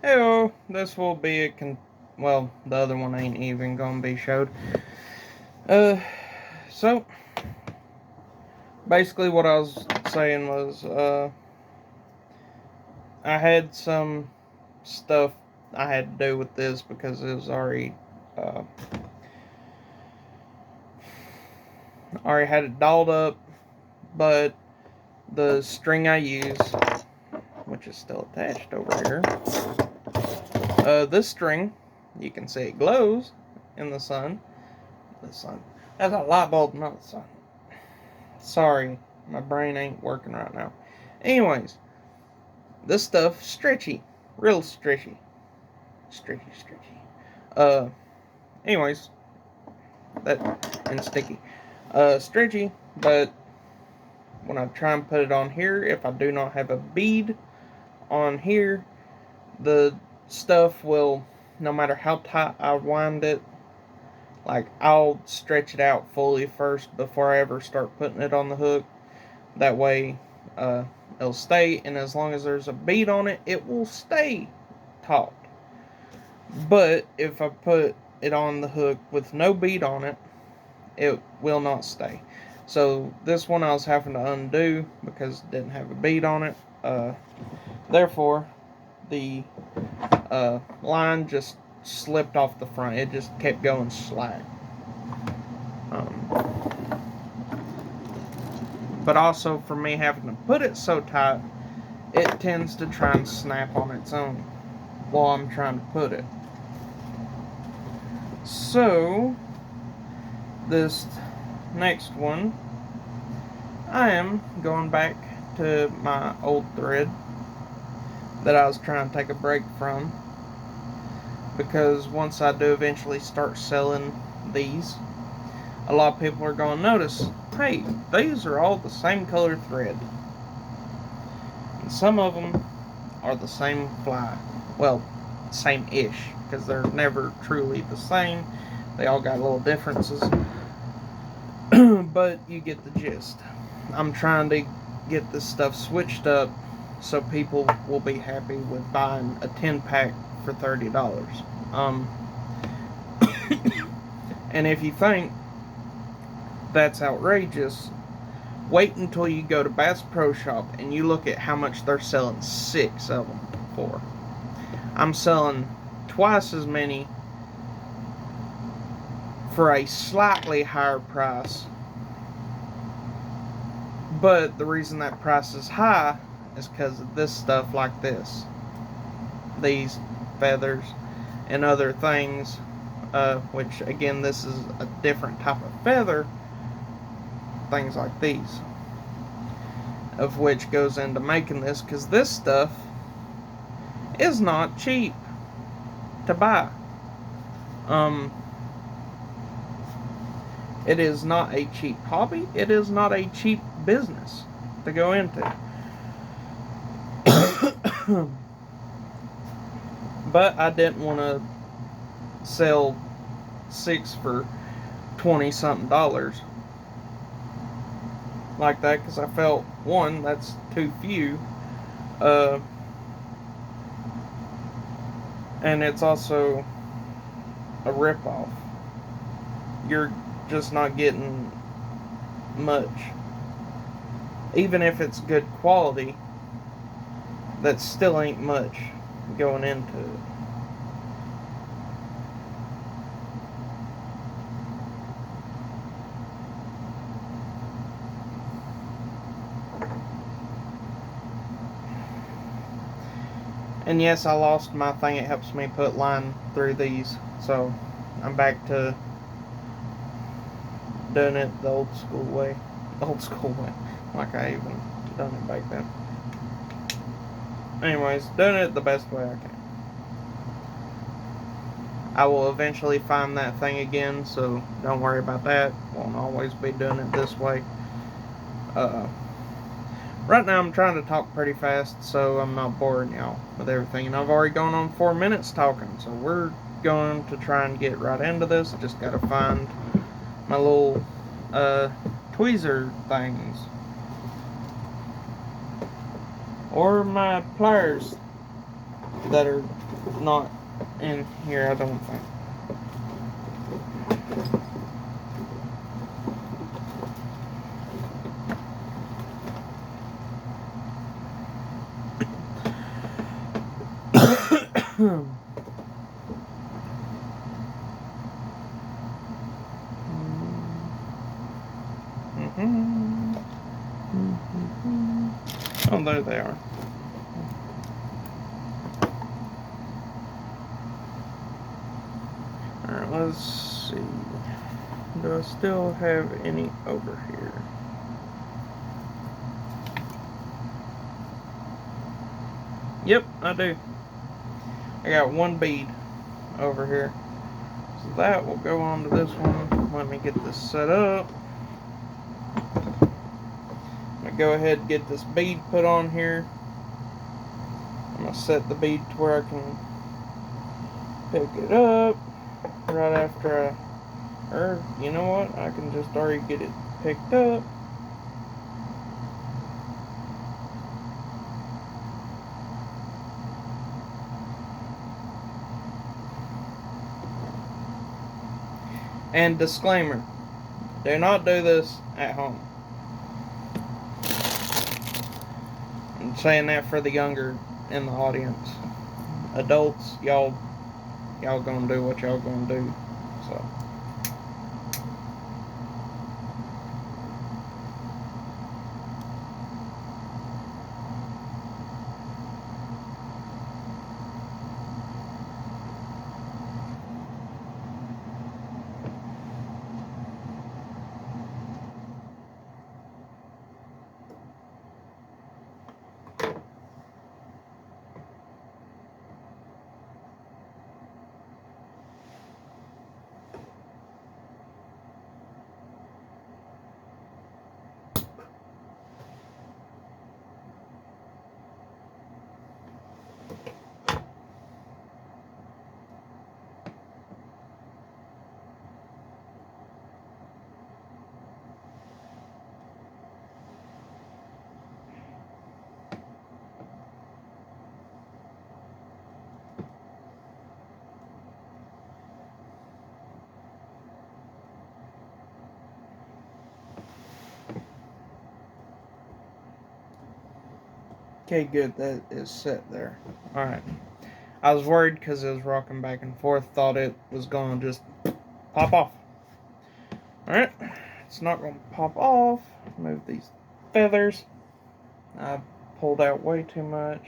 Heyo, this will be well, the other one ain't even gonna be showed. Uh, so basically, what I was saying was, I had some stuff I had to do with this because it was uh, already had it dolled up, but the string I use, which is still attached over here, this string, you can see it glows in the sun. The sun. That's a light bulb, not the sun. Sorry, my brain ain't working right now. Anyways, this stuff stretchy, real stretchy, stretchy. Uh, anyways, that and sticky. Stretchy, but when I try and put it on here, if I do not have a bead on here, the stuff will, no matter how tight I wind it, like I'll stretch it out fully first before I ever start putting it on the hook. That way, uh, it'll stay, and as long as there's a bead on it, it will stay taut. But if I put it on the hook with no bead on it, it will not stay. So this one I was having to undo because it didn't have a bead on it. Therefore, the line just slipped off the front. It just kept going slack. But also for me having to put it so tight, it tends to try and snap on its own while I'm trying to put it. So, this next one, I am going back to my old thread that I was trying to take a break from, because once I do eventually start selling these, a lot of people are going to notice, hey, these are all the same color thread. And some of them are the same fly. Well, same-ish, because they're never truly the same. They all got little differences. But you get the gist. I'm trying to get this stuff switched up so people will be happy with buying a 10-pack for $30. And if you think that's outrageous, wait until you go to Bass Pro Shop and you look at how much they're selling 6 of them for. I'm selling twice as many for a slightly higher price. But the reason that price is high is because of this stuff like this. These feathers and other things, which again, this is a different type of feather. Things like these, of which goes into making this, because this stuff is not cheap to buy. It is not a cheap hobby. It is not a cheap business to go into. But I didn't want to sell 6 for $20-something like that, because I felt, one, that's too few, and it's also a ripoff. You're just not getting much. Even if it's good quality, that still ain't much going into it. And yes, I lost my thing. It helps me put line through these. So I'm back to doing it the old school way. Old school way. Like I even done it back then. Anyways, doing it the best way I can. I will eventually find that thing again, so don't worry about that. Won't always be doing it this way. Right now I'm trying to talk pretty fast, so I'm not boring y'all with everything. And I've already gone on 4 minutes talking, so we're going to try and get right into this. Just gotta find my little tweezer things. Or my pliers that are Not in here, I don't think. Oh, there they are. Alright, let's see. Do I still have any over here? Yep, I do. I got one bead over here. So that will go on to this one. Let me get this set up. I'm going to go ahead and get this bead put on here. I'm going to set the bead to where I can pick it up right after or you know what, I can just already get it picked up. And disclaimer, do not do this at home. I'm saying that for the younger in the audience. Adults, y'all gonna do what y'all gonna do. So okay, good, that is set there. Alright. I was worried because it was rocking back and forth, thought it was gonna just pop off. Alright, it's not gonna pop off. Move these feathers. I pulled out way too much.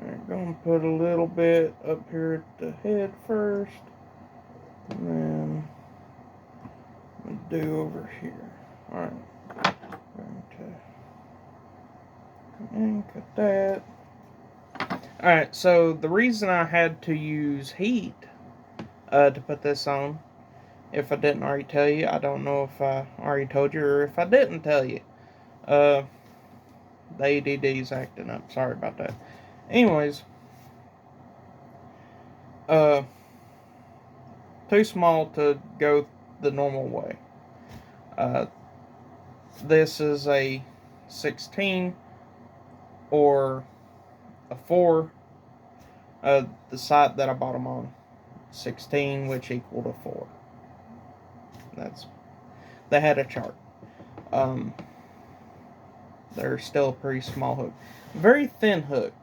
I'm going to put a little bit up here at the head first, and then I'm going to do over here. Alright, going to come in, cut that. Alright, so the reason I had to use heat to put this on, if I didn't already tell you, I don't know if I already told you or if I didn't tell you. The ADD's acting up, sorry about that. Anyways, too small to go the normal way. This is a 16 or a 4. The site that I bought them on, 16, which equaled a 4. They had a chart. They're still a pretty small hook, very thin hook.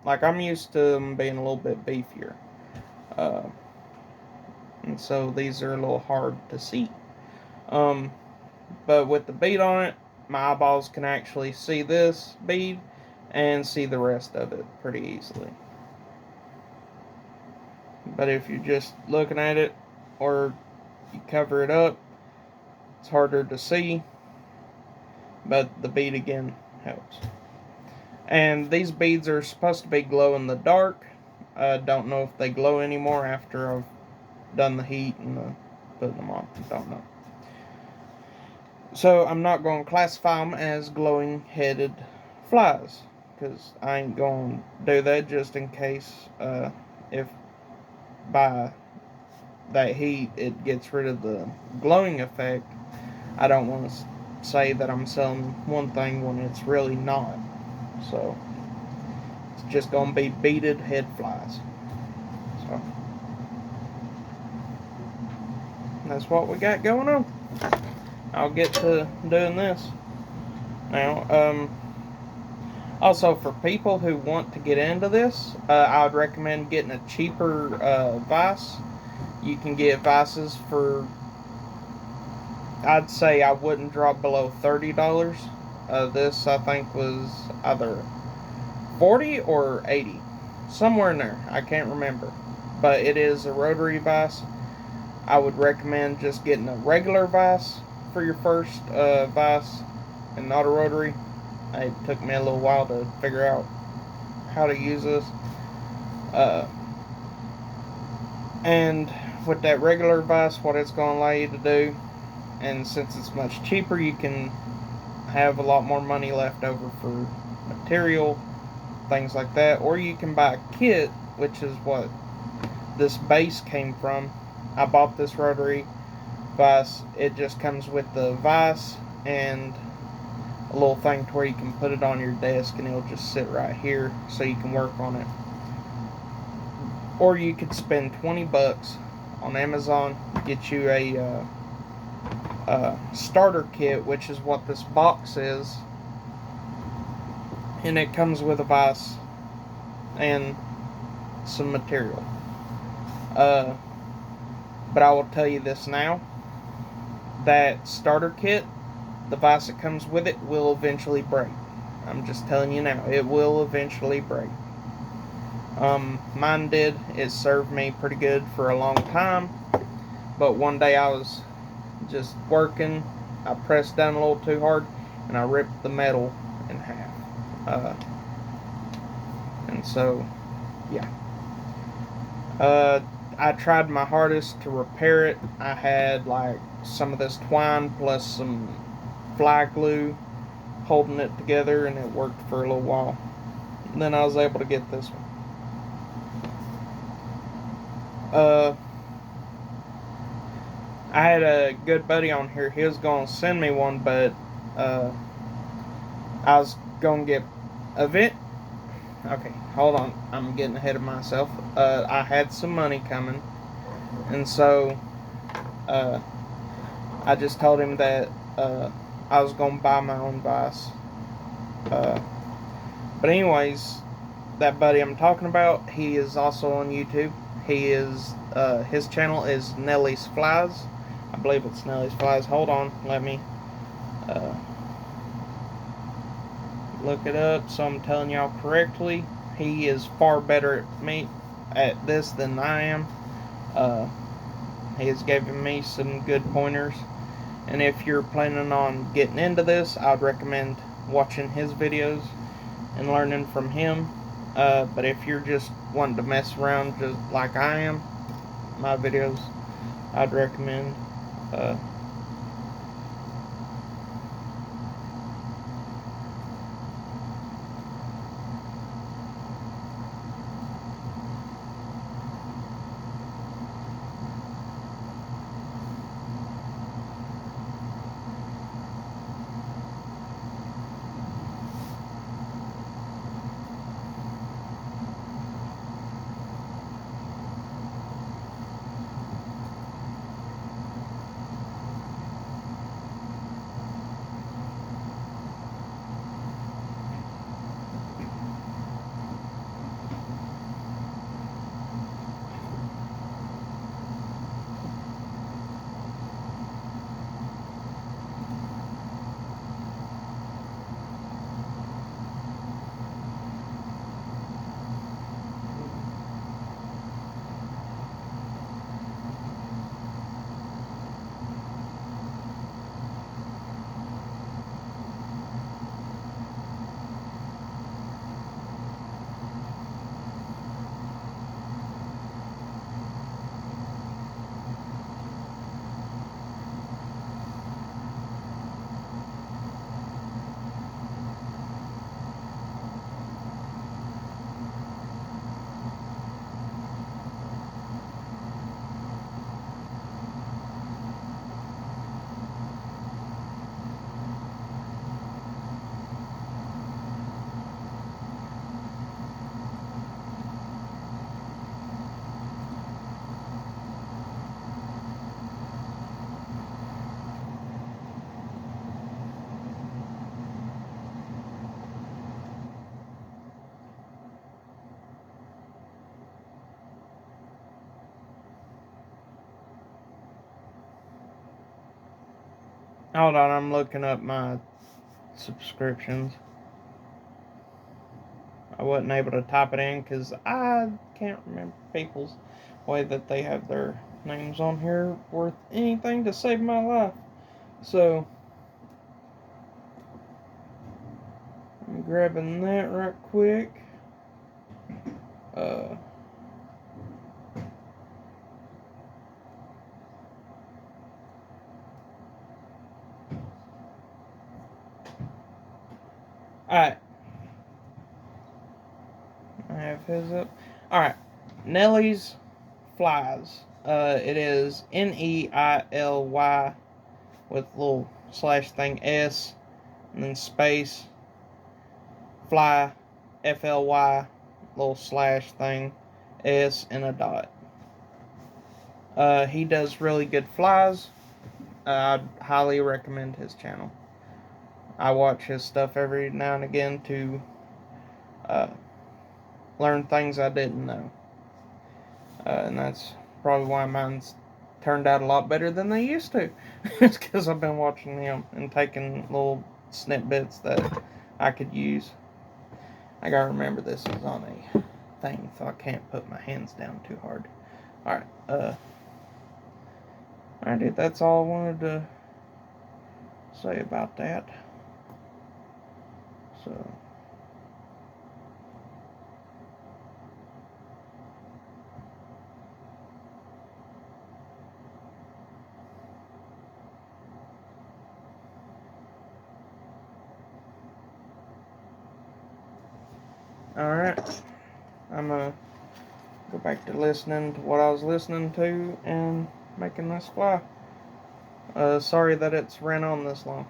Like, I'm used to them being a little bit beefier, and so these are a little hard to see. But with the bead on it, my eyeballs can actually see this bead and see the rest of it pretty easily. But if you're just looking at it or you cover it up, it's harder to see. But the bead again helps. And these beads are supposed to be glow in the dark. I don't know if they glow anymore after I've done the heat and putting them on. Don't know. So I'm not going to classify them as glowing headed flies. because I ain't going to do that just in case if by that heat it gets rid of the glowing effect. I don't want to say that I'm selling one thing when it's really not. So it's just going to be beaded head flies. So that's what we got going on. I'll get to doing this now. Also, for people who want to get into this, I would recommend getting a cheaper vise. You can get vices for, I'd say I wouldn't drop below $30. This, I think, was either 40 or 80. Somewhere in there. I can't remember. But it is a rotary vise. I would recommend just getting a regular vise for your first vise and not a rotary. It took me a little while to figure out how to use this. And with that regular vise, what it's going to allow you to do, and since it's much cheaper, you can have a lot more money left over for material, things like that. Or you can buy a kit, which is what this base came from. I bought this rotary vise. It just comes with the vise and a little thing to where you can put it on your desk and it'll just sit right here so you can work on it. Or you could spend $20 on Amazon, get you a starter kit, which is what this box is, and it comes with a vise and some material. But I will tell you this now, that starter kit, the vise that comes with it will eventually break. I'm just telling you now, it will eventually break. Mine did. It served me pretty good for a long time, but one day I was just working, I pressed down a little too hard and I ripped the metal in half. And so, yeah. I tried my hardest to repair it. I had like some of this twine plus some fly glue holding it together, and it worked for a little while. And then I was able to get this one. I had a good buddy on here. He was going to send me one, but I was going to get a vent. Okay, hold on. I'm getting ahead of myself. I had some money coming, and so I just told him that I was going to buy my own vise. But anyways, that buddy I'm talking about, he is also on YouTube. He is his channel is Nellie's Flies. I believe it's Nellie's Flies. Hold on, let me look it up so I'm telling y'all correctly. He is far better at this than I am. He has given me some good pointers, and if you're planning on getting into this, I'd recommend watching his videos and learning from him. But if you're just wanting to mess around just like I am, my videos, I'd recommend Hold on, I'm looking up my subscriptions. I wasn't able to type it in because I can't remember people's way that they have their names on here worth anything to save my life. So, I'm grabbing that right quick. Alright. I have his up. Alright. Nelly's Flies. It is Neily with little slash thing S and then space fly FLY little slash thing S and a dot. He does really good flies. I'd highly recommend his channel. I watch his stuff every now and again to learn things I didn't know. And that's probably why mine's turned out a lot better than they used to. It's because I've been watching him and taking little snippets that I could use. I gotta remember this is on a thing, so I can't put my hands down too hard. Alright, alright, that's all I wanted to say about that. So, alright, I'm gonna go back to listening to what I was listening to and making this fly. Sorry that it's ran on this long.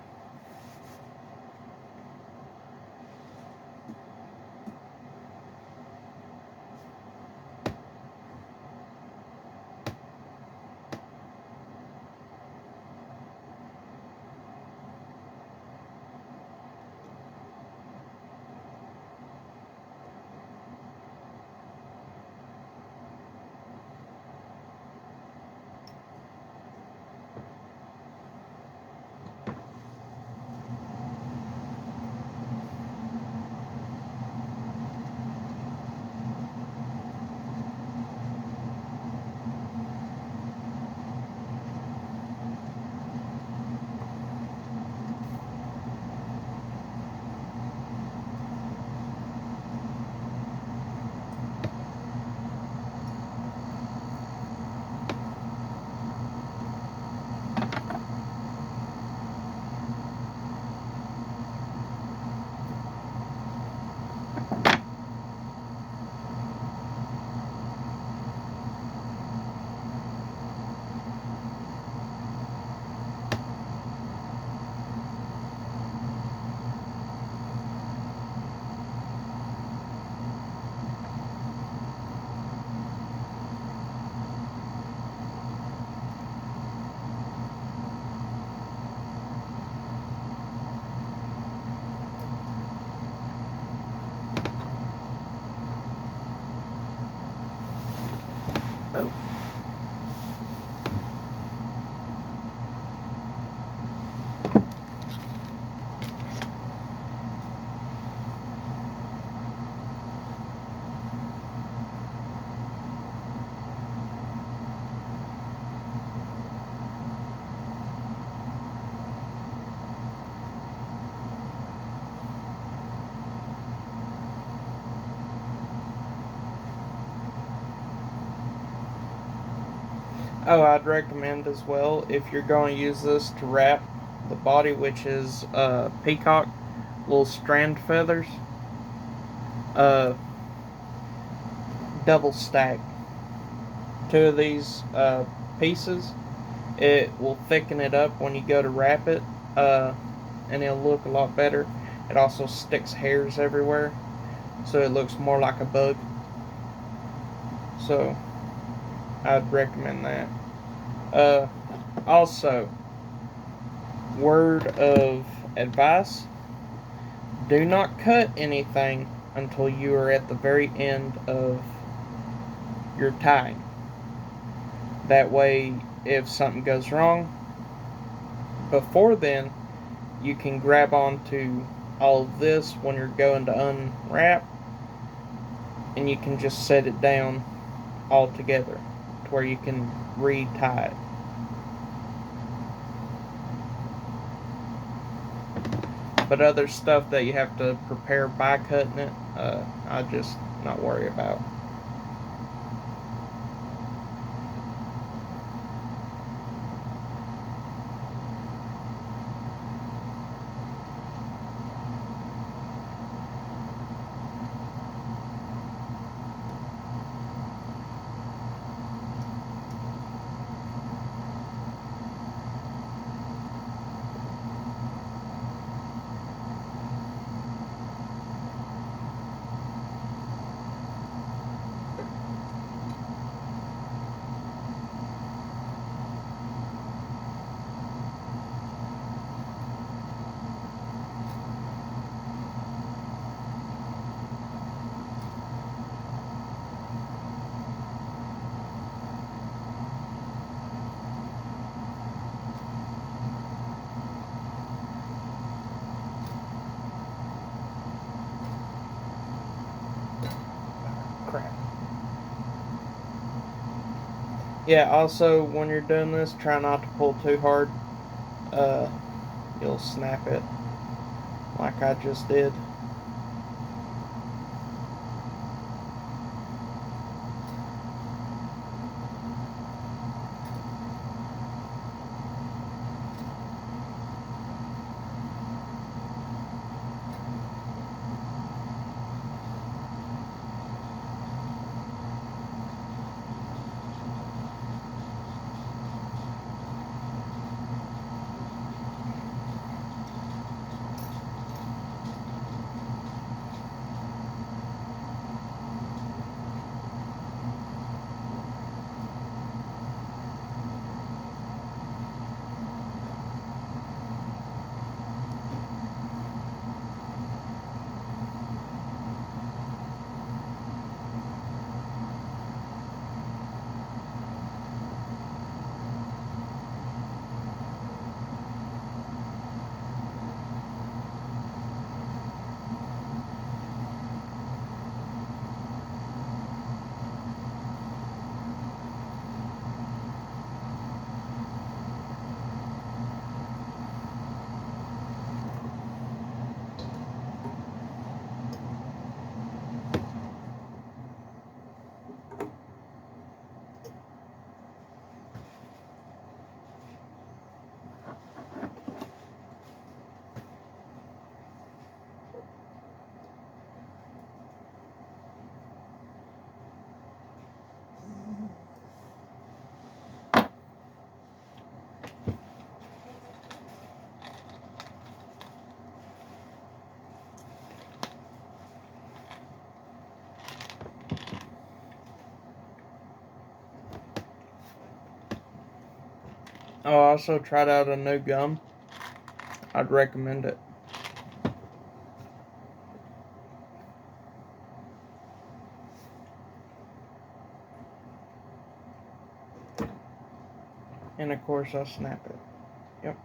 Oh. Oh, I'd recommend as well if you're going to use this to wrap the body, which is peacock, little strand feathers. Double stack 2 of these pieces. It will thicken it up when you go to wrap it, and it'll look a lot better. It also sticks hairs everywhere, so it looks more like a bug. So I'd recommend that. Also, word of advice: do not cut anything until you are at the very end of your tying. That way, if something goes wrong, Before then, you can grab onto all of this when you're going to unwrap, and you can just set it down all together to where you can retie it. But other stuff that you have to prepare by cutting it, I just not worry about. Crap. Yeah, also when you're doing this, try not to pull too hard. Uh, you'll snap it like I just did. I also tried out a new gum. I'd recommend it. And of course, I'll snap it. Yep.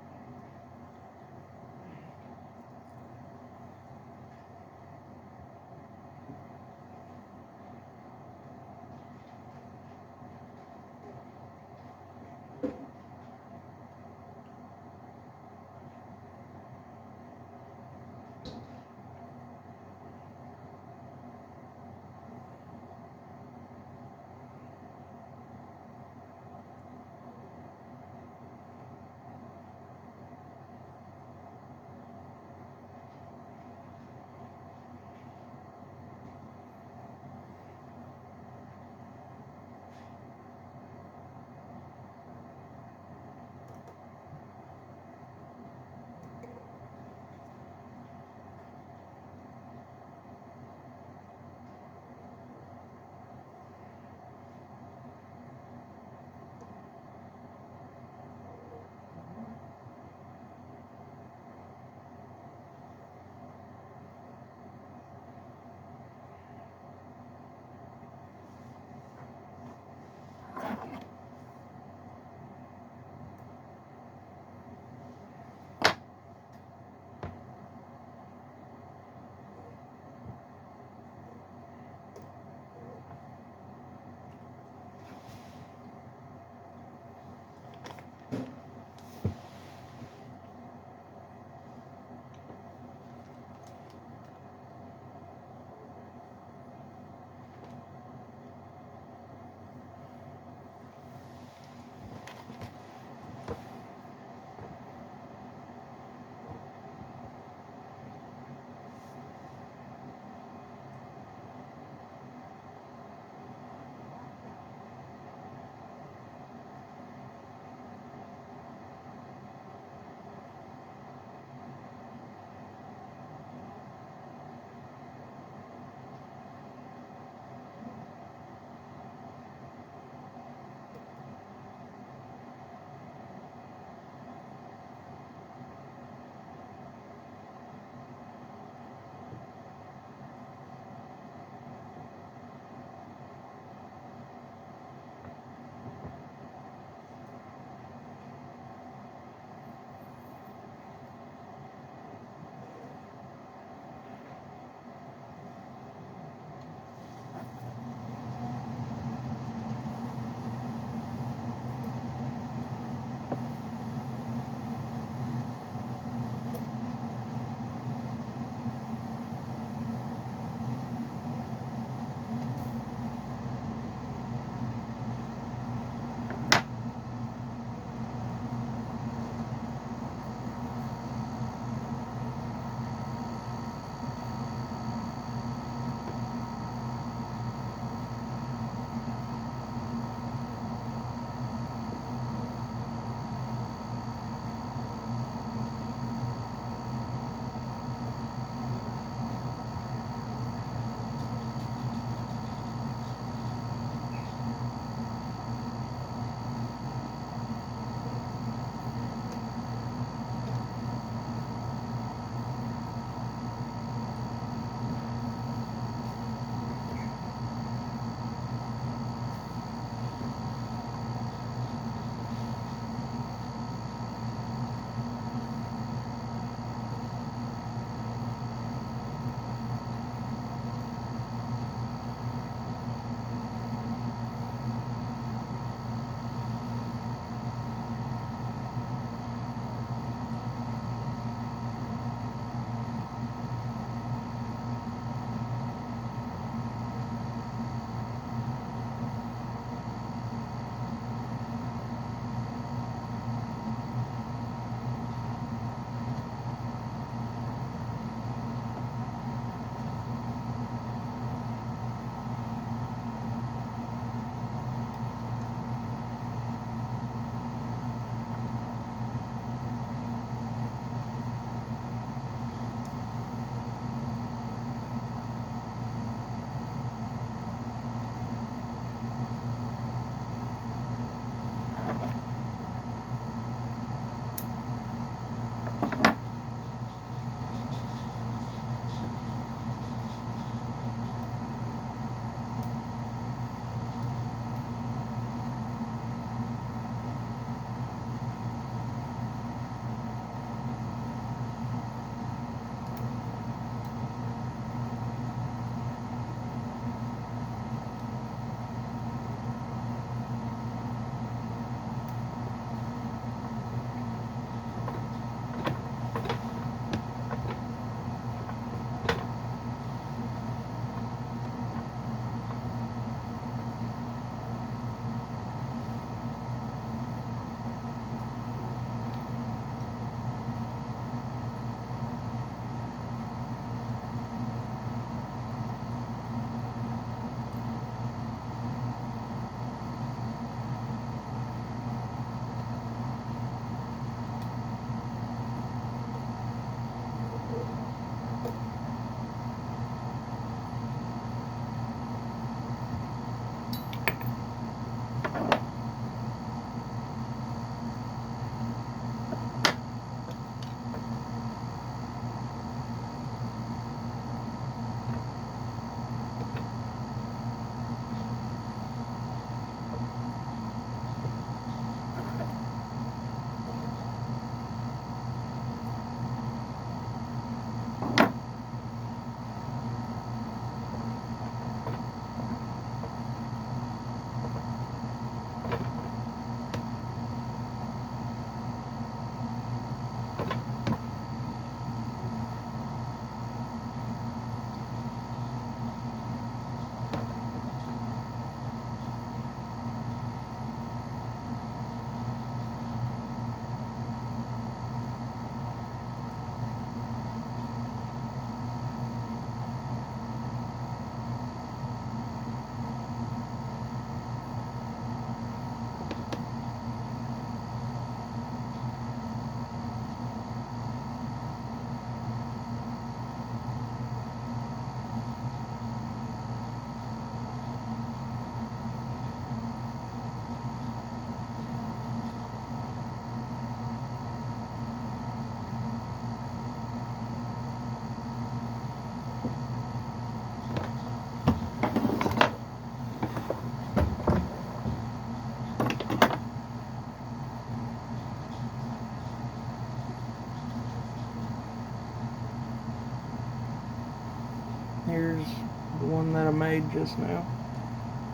made just now.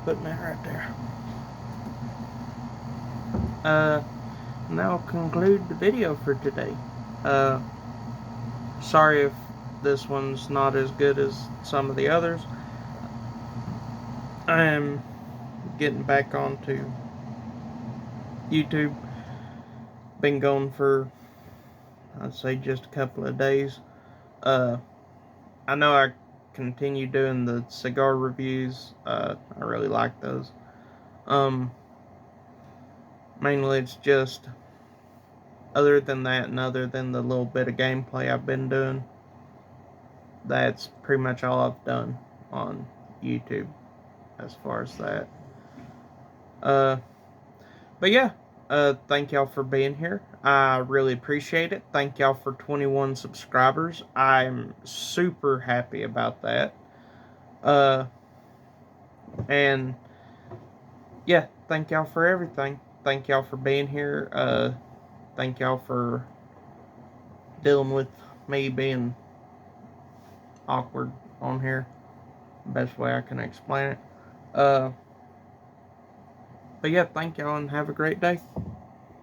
Putting that right there. And that'll conclude the video for today. Sorry if this one's not as good as some of the others. I am getting back onto YouTube. Been going for, I'd say, just a couple of days. I know I continue doing the cigar reviews. I really like those. Mainly it's just, other than that and other than the little bit of gameplay I've been doing, that's pretty much all I've done on YouTube as far as that. But yeah, thank y'all for being here. I really appreciate it. Thank y'all for 21 subscribers. I'm super happy about that. And yeah, thank y'all for everything. Thank y'all for being here. Thank y'all for dealing with me being awkward on here. Best way I can explain it. But yeah, thank y'all and have a great day.